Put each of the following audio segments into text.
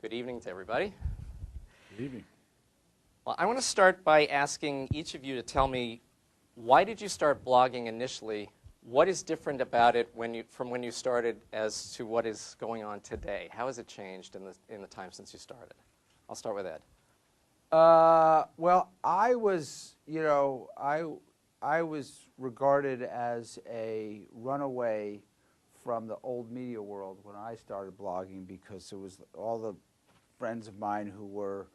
Good evening to everybody. Good evening. Well, I want to start by asking each of you to tell me, why did you start blogging initially? What is different about it from when you started as to what is going on today? How has it changed in the time since you started? I'll start with Ed. Well, I was regarded as a runaway from the old media world when I started blogging, because it was all the friends of mine who were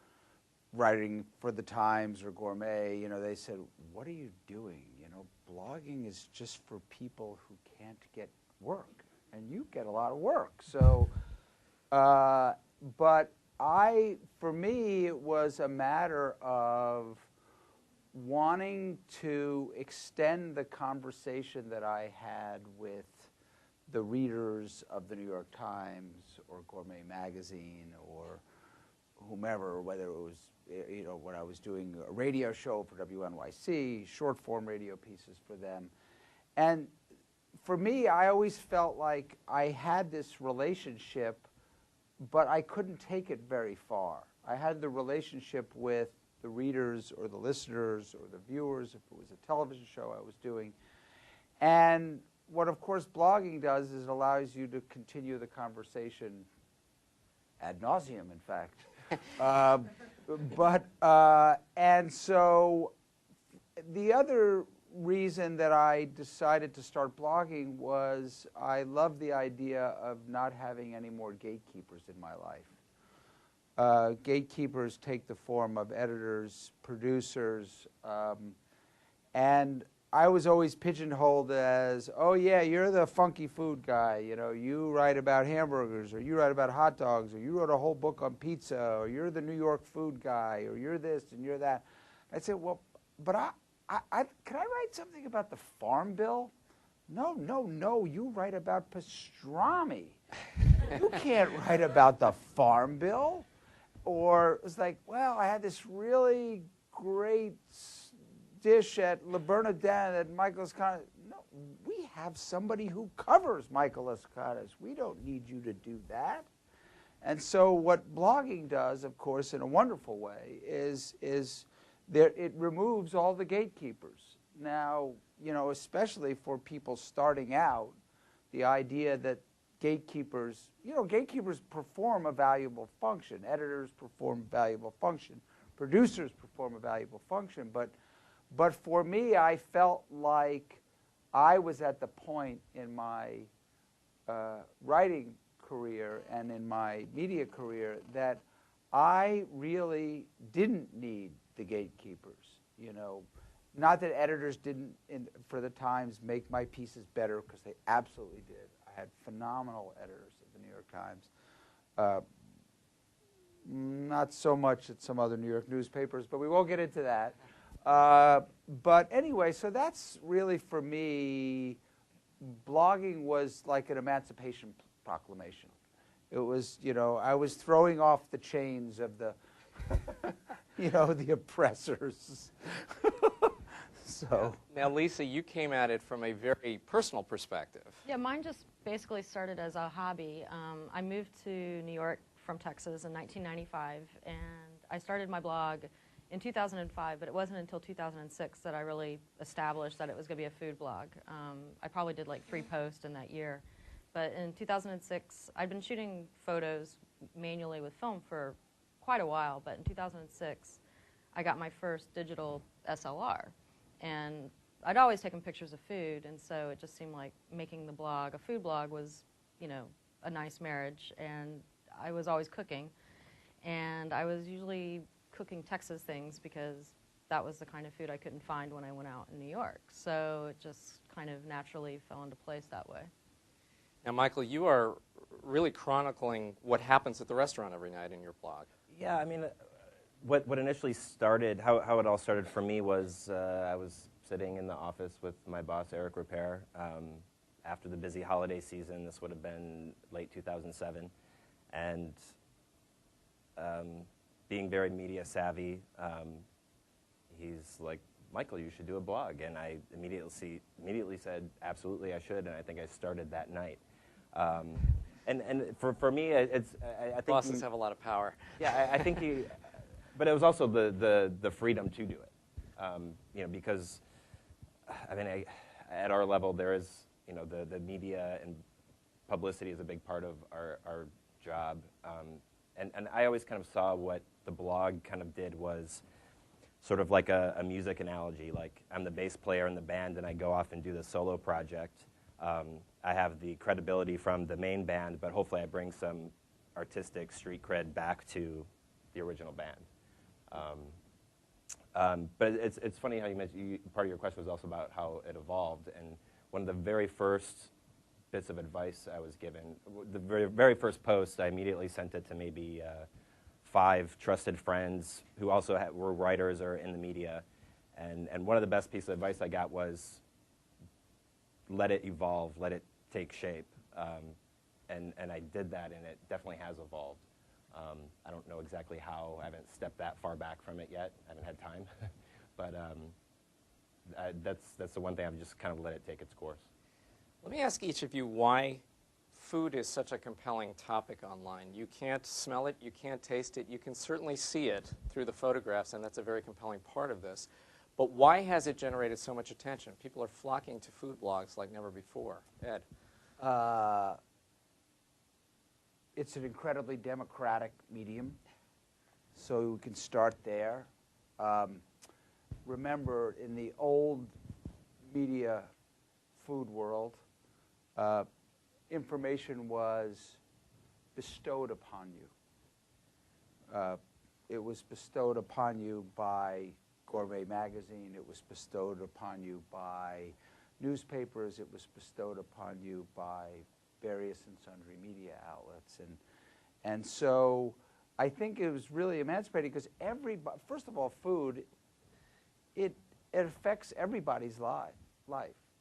writing for the Times or Gourmet, they said, "What are you doing? Blogging is just for people who can't get work, and you get a lot of work." So, but for me, it was a matter of wanting to extend the conversation that I had with the readers of the New York Times or Gourmet magazine or whomever, whether it was, when I was doing a radio show for WNYC, short form radio pieces for them. And for me, I always felt like I had this relationship, but I couldn't take it very far. I had the relationship with the readers or the listeners or the viewers, if it was a television show I was doing. And what, of course, blogging does is it allows you to continue the conversation ad nauseum, in fact. And so the other reason that I decided to start blogging was I love the idea of not having any more gatekeepers in my life. Gatekeepers take the form of editors, producers, and I was always pigeonholed as, oh yeah, you're the funky food guy, you write about hamburgers, or you write about hot dogs, or you wrote a whole book on pizza, or you're the New York food guy, or you're this and you're that. I said, well, but can I write something about the Farm Bill? No, you write about pastrami. You can't write about the Farm Bill. Or it was like, well, I had this really great dish at La Bernardin at Michael Escada's. No, we have somebody who covers Michael Escada's. We don't need you to do that. And so what blogging does, of course, in a wonderful way, is it removes all the gatekeepers. Now, especially for people starting out, the idea that gatekeepers perform a valuable function. Editors perform a valuable function. Producers perform a valuable function. But for me, I felt like I was at the point in my writing career and in my media career that I really didn't need the gatekeepers. Not that editors didn't, for the Times, make my pieces better, because they absolutely did. I had phenomenal editors at the New York Times. Not so much at some other New York newspapers, but we won't get into that. But anyway, so that's really, for me, blogging was like an emancipation proclamation. It was, I was throwing off the chains of the, the oppressors. So. Now, Lisa, you came at it from a very personal perspective. Yeah, mine just basically started as a hobby. I moved to New York from Texas in 1995, and I started my blog in 2005, but it wasn't until 2006 that I really established that it was going to be a food blog. I probably did like 3 posts in that year. But in 2006, I'd been shooting photos manually with film for quite a while, but in 2006, I got my first digital SLR. And I'd always taken pictures of food, and so it just seemed like making the blog, a food blog, was, a nice marriage. And I was always cooking, and I was usually cooking Texas things because that was the kind of food I couldn't find when I went out in New York. So it just kind of naturally fell into place that way. Now, Michael, you are really chronicling what happens at the restaurant every night in your blog. Yeah, I mean, what initially started, how it all started for me was I was sitting in the office with my boss, Eric Repair, after the busy holiday season. This would have been late 2007. And being very media savvy, he's like, Michael, you should do a blog. And I immediately said, absolutely, I should. And I think I started that night. And for me, I think Bosses have a lot of power. yeah, I think but it was also the freedom to do it, because, I mean, at our level, there is, the media and publicity is a big part of our job, and I always kind of saw what the blog kind of did was sort of like a music analogy. Like, I'm the bass player in the band, and I go off and do the solo project. I have the credibility from the main band, but hopefully I bring some artistic street cred back to the original band. But it's funny how you mentioned, part of your question was also about how it evolved, and one of the very first bits of advice I was given, the very first post, I immediately sent it to maybe 5 trusted friends who also were writers or in the media, and one of the best pieces of advice I got was, let it evolve, let it take shape, and I did that, and it definitely has evolved. I don't know exactly how. I haven't stepped that far back from it yet. I haven't had time. But that's the one thing. I've just kind of let it take its course. Let me ask each of you why food is such a compelling topic online. You can't smell it, you can't taste it, you can certainly see it through the photographs, and that's a very compelling part of this. But why has it generated so much attention? People are flocking to food blogs like never before. Ed? It's an incredibly democratic medium, so we can start there. Remember, in the old media food world, information was bestowed upon you. It was bestowed upon you by Gourmet Magazine. It was bestowed upon you by newspapers. It was bestowed upon you by various and sundry media outlets. And so I think it was really emancipating because everybody, first of all, food, it affects everybody's life.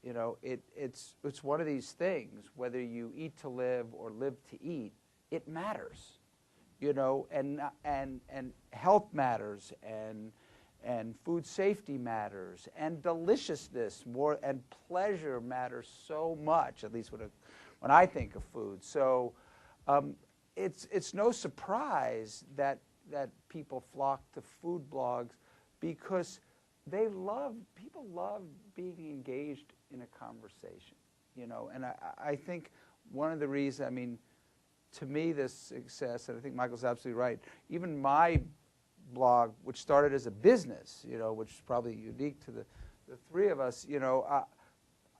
You know, it's one of these things, whether you eat to live or live to eat, it matters. You know, and health matters, and food safety matters, and deliciousness more, and pleasure matters so much, at least when I think of food. So it's no surprise that people flock to food blogs because people love being engaged in a conversation, you know. And I think one of the reasons, I mean, to me, this success, and I think Michael's absolutely right, even my blog, which started as a business, you know, which is probably unique to the three of us, you know,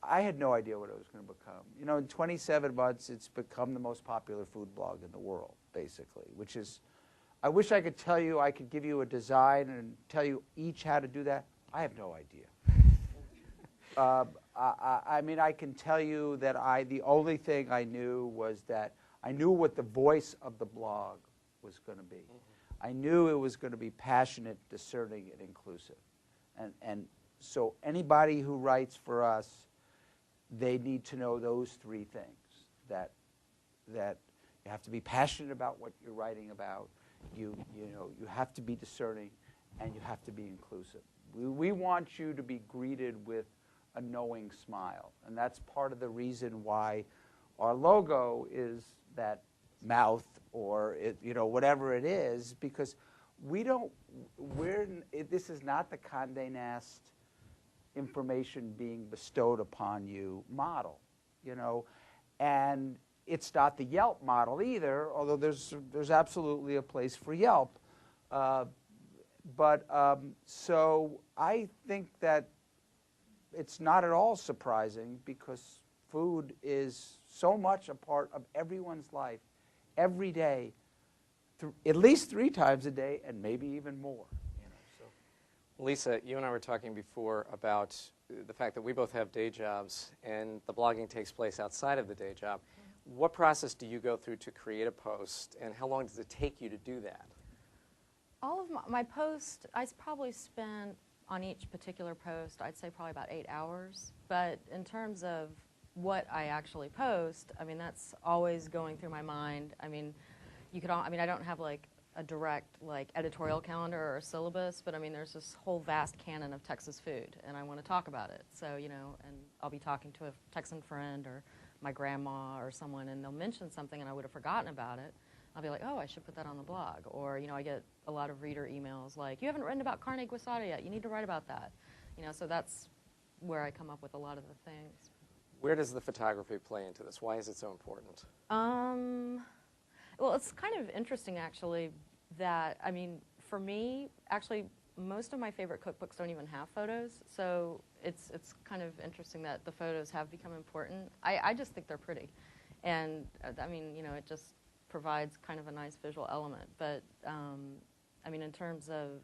I had no idea what it was going to become. You know, in 27 months, it's become the most popular food blog in the world, basically, which is, I wish I could tell you, I could give you a design and tell you each how to do that. I have no idea. I mean, I can tell you that the only thing I knew was that I knew what the voice of the blog was going to be. Mm-hmm. I knew it was going to be passionate, discerning, and inclusive. And so anybody who writes for us, they need to know those 3 things, that you have to be passionate about what you're writing about, you know, you have to be discerning, and you have to be inclusive. We want you to be greeted with a knowing smile, and that's part of the reason why our logo is that mouth, or you know, whatever it is, because this is not the Condé Nast information being bestowed upon you model, you know, and it's not the Yelp model either, although there's absolutely a place for Yelp. So I think that it's not at all surprising because food is so much a part of everyone's life every day, at least 3 times a day, and maybe even more. You know, so. Lisa, you and I were talking before about the fact that we both have day jobs and the blogging takes place outside of the day job. Mm-hmm. What process do you go through to create a post, and how long does it take you to do that? All of my posts, I probably spend on each particular post, I'd say probably about 8 hours. But in terms of what I actually post, I mean, that's always going through my mind. I mean, I don't have like a direct like editorial calendar or a syllabus, but I mean, there's this whole vast canon of Texas food, and I want to talk about it. So, you know, and I'll be talking to a Texan friend or my grandma or someone, and they'll mention something and I would have forgotten about it. I'll be like, oh, I should put that on the blog. Or, I get a lot of reader emails like, you haven't written about carne guisada yet. You need to write about that. So that's where I come up with a lot of the things. Where does the photography play into this? Why is it so important? Well, it's kind of interesting, actually, that, for me, actually, most of my favorite cookbooks don't even have photos, so it's kind of interesting that the photos have become important. I just think they're pretty, and, it just provides kind of a nice visual element, but, in terms of,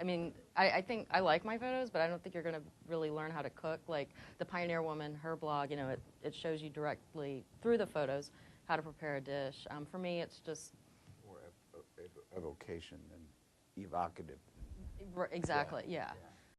I think I like my photos, but I don't think you're going to really learn how to cook. Like the Pioneer Woman, her blog, it shows you directly through the photos how to prepare a dish. For me, it's just More evocation and evocative. exactly, yeah.